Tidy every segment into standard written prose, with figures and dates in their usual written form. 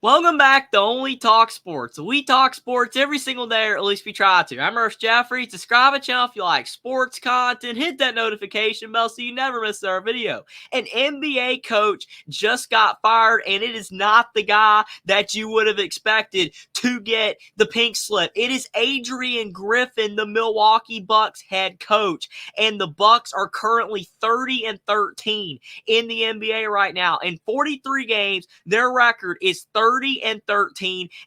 Welcome back to Only Talk Sports. We talk sports every single day, or at least we try to. I'm Ernest Jeffrey. Subscribe to the channel if you like sports content. Hit that notification bell so you never miss our video. An NBA coach just got fired, and it is not the guy that you would have expected to get the pink slip. It is Adrian Griffin, the Milwaukee Bucks head coach, and the Bucks are currently 30-13 in the NBA right now. In 43 games, their record is 30-13,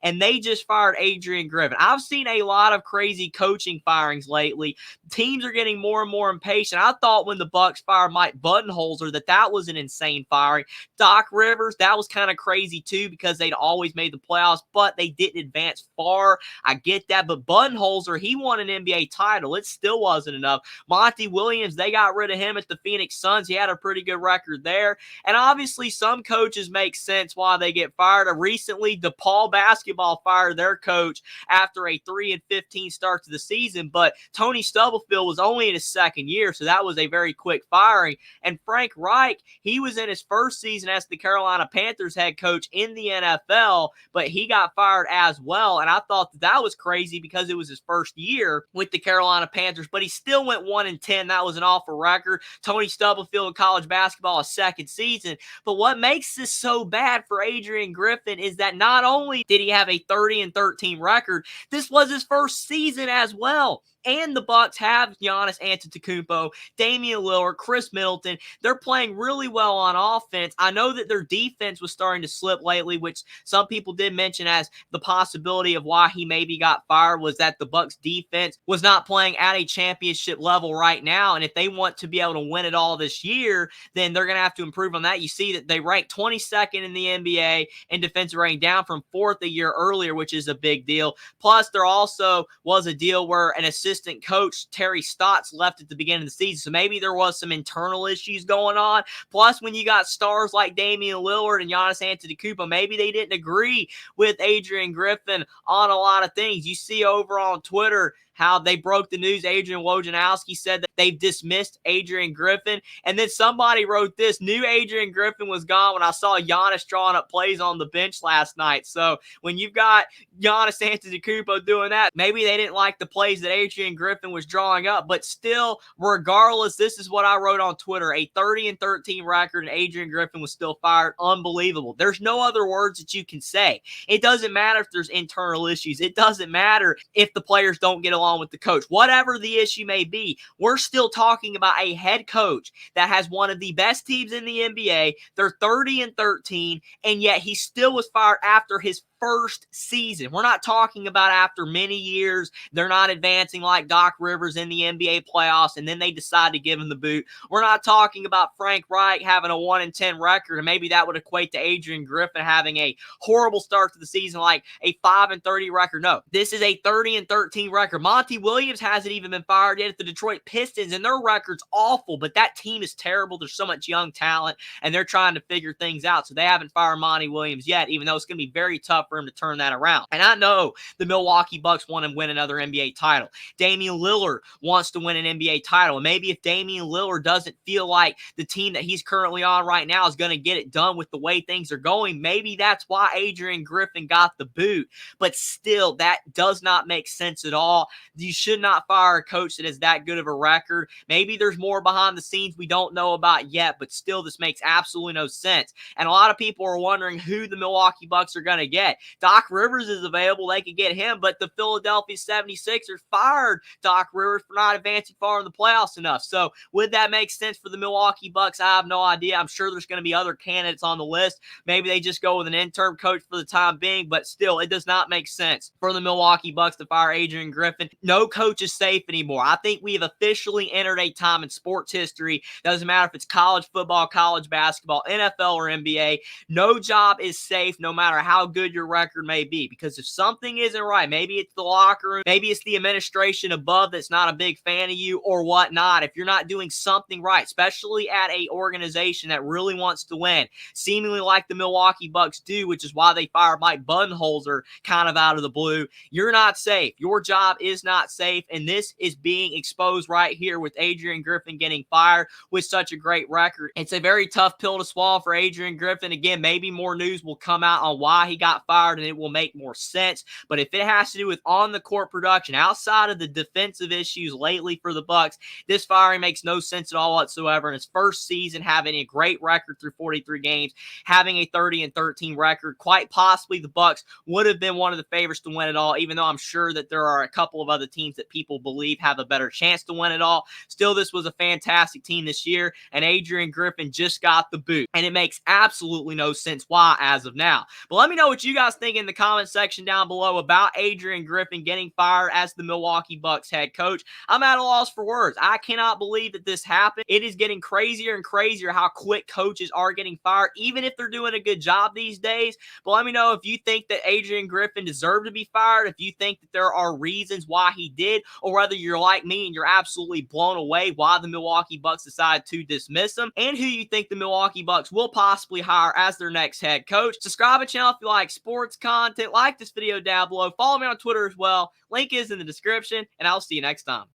and they just fired Adrian Griffin. I've seen a lot of crazy coaching firings lately. Teams are getting more and more impatient. I thought when the Bucks fired Mike Budenholzer that was an insane firing. Doc Rivers, that was kind of crazy too because they'd always made the playoffs, but they didn't advance far. I get that, but Budenholzer, he won an NBA title. It still wasn't enough. Monty Williams, they got rid of him at the Phoenix Suns. He had a pretty good record there. And obviously some coaches make sense why they get fired. Recently, DePaul basketball fired their coach after a 3-15 start to the season, but Tony Stubblefield was only in his second year, so that was a very quick firing. And Frank Reich, he was in his first season as the Carolina Panthers head coach in the NFL, but he got fired as well. And I thought that was crazy because it was his first year with the Carolina Panthers, but he still went 1-10. That was an awful record. Tony Stubblefield in college basketball, a second season. But what makes this so bad for Adrian Griffin is that not only did he have a 30-13 record, this was his first season as well. And the Bucks have Giannis Antetokounmpo, Damian Lillard, Chris Middleton. They're playing really well on offense. I know that their defense was starting to slip lately, which some people did mention as the possibility of why he maybe got fired was that the Bucks defense was not playing at a championship level right now. And if they want to be able to win it all this year, then they're going to have to improve on that. You see that they ranked 22nd in the NBA in defensive rating, down from 4th a year earlier, which is a big deal. Plus, there also was a deal where an assistant coach, Terry Stotts, left at the beginning of the season. So maybe there was some internal issues going on. Plus, when you got stars like Damian Lillard and Giannis Antetokounmpo, maybe they didn't agree with Adrian Griffin on a lot of things. You see over on Twitter how they broke the news. Adrian Wojnarowski said that they've dismissed Adrian Griffin. And then somebody wrote this: knew Adrian Griffin was gone when I saw Giannis drawing up plays on the bench last night. So when you've got Giannis Antetokounmpo doing that, maybe they didn't like the plays that Adrian Griffin was drawing up. But still, regardless, this is what I wrote on Twitter: a 30-13 record, and Adrian Griffin was still fired. Unbelievable. There's no other words that you can say. It doesn't matter if there's internal issues. It doesn't matter if the players don't get along with the coach. Whatever the issue may be, we're still talking about a head coach that has one of the best teams in the NBA. They're 30-13, and yet he still was fired after his first season. We're not talking about after many years. They're not advancing like Doc Rivers in the NBA playoffs, and then they decide to give him the boot. We're not talking about Frank Reich having a 1-10 record, and maybe that would equate to Adrian Griffin having a horrible start to the season, like a 5-30 record. No, this is a 30-13 record. Monty Williams hasn't even been fired yet at the Detroit Pistons, and their record's awful, but that team is terrible. There's so much young talent, and they're trying to figure things out, so they haven't fired Monty Williams yet, even though it's going to be very tough for him to turn that around. And I know the Milwaukee Bucks want to win another NBA title. Damian Lillard wants to win an NBA title. And maybe if Damian Lillard doesn't feel like the team that he's currently on right now is going to get it done with the way things are going, maybe that's why Adrian Griffin got the boot. But still, that does not make sense at all. You should not fire a coach that has that good of a record. Maybe there's more behind the scenes we don't know about yet, but still, this makes absolutely no sense. And a lot of people are wondering who the Milwaukee Bucks are going to get. Doc Rivers is available. They could get him, but the Philadelphia 76ers fired Doc Rivers for not advancing far in the playoffs enough. So would that make sense for the Milwaukee Bucks? I have no idea. I'm sure there's going to be other candidates on the list. Maybe they just go with an interim coach for the time being, but still, it does not make sense for the Milwaukee Bucks to fire Adrian Griffin. No coach is safe anymore. I think we have officially entered a time in sports history. Doesn't matter if it's college football, college basketball, NFL, or NBA. No job is safe no matter how good your record may be, because if something isn't right, maybe it's the locker room, maybe it's the administration, organization above that's not a big fan of you or whatnot, if you're not doing something right, especially at a organization that really wants to win, seemingly like the Milwaukee Bucks do, which is why they fired Mike Budenholzer kind of out of the blue, you're not safe. Your job is not safe, and this is being exposed right here with Adrian Griffin getting fired with such a great record. It's a very tough pill to swallow for Adrian Griffin. Again, maybe more news will come out on why he got fired, and it will make more sense. But if it has to do with on-the-court production, outside of the defensive issues lately for the Bucks, this firing makes no sense at all whatsoever. In his first season, having a great record through 43 games, having a 30-13 record, quite possibly the Bucks would have been one of the favorites to win it all, even though I'm sure that there are a couple of other teams that people believe have a better chance to win it all. Still, this was a fantastic team this year, and Adrian Griffin just got the boot, and it makes absolutely no sense why as of now. But let me know what you guys think in the comment section down below about Adrian Griffin getting fired as the Milwaukee Bucks head coach. I'm at a loss for words. I cannot believe that this happened. It is getting crazier and crazier how quick coaches are getting fired, even if they're doing a good job these days. But let me know if you think that Adrian Griffin deserved to be fired, if you think that there are reasons why he did, or whether you're like me and you're absolutely blown away why the Milwaukee Bucks decided to dismiss him, and who you think the Milwaukee Bucks will possibly hire as their next head coach. Subscribe to the channel if you like sports content. Like this video down below. Follow me on Twitter as well. Link is in the description, and I'll see you next time.